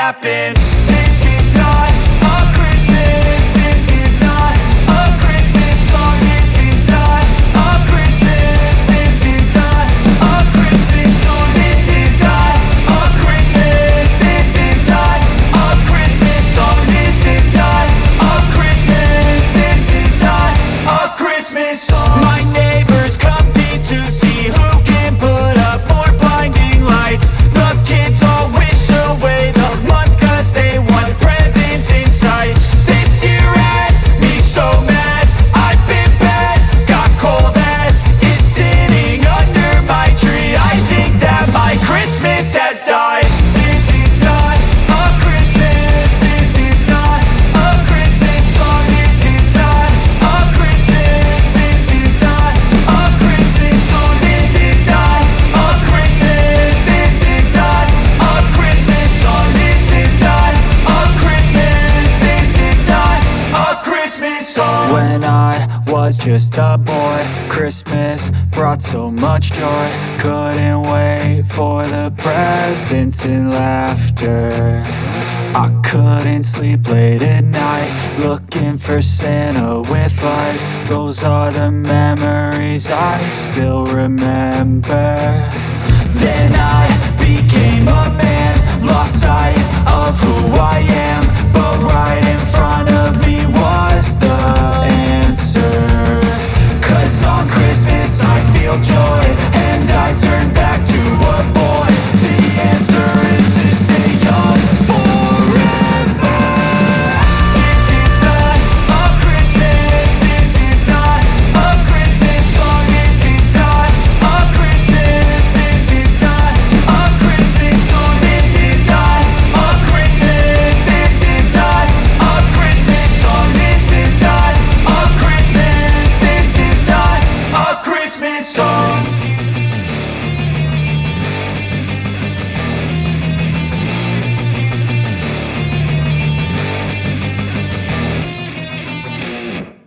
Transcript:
happen. This is not a Christmas. This is not a Christmas song. This is not a Christmas. This is not a Christmas song. This is not a Christmas. This is not a Christmas song. This is not a Christmas. This is not a Christmas song. My neighbors compete to see who can put up more blinding lights. The kids all wish away the month 'cause they want presents in sight. This year had me so mad. I've been bad, got coal that is sitting under my tree. I think that my Christmas has died. This is not a Christmas. This is not a Christmas song. This is not a Christmas. This is not a Christmas song. This is not a Christmas. This is not a Christmas song. This is not a Christmas. This is not a Christmas song. When I was just a boy, Christmas brought so much joy. Couldn't wait for the presents and laughter. I couldn't sleep late at night, looking for Santa with lights. Those are the memories I still remember. Then I became a man, lost sight of who I am.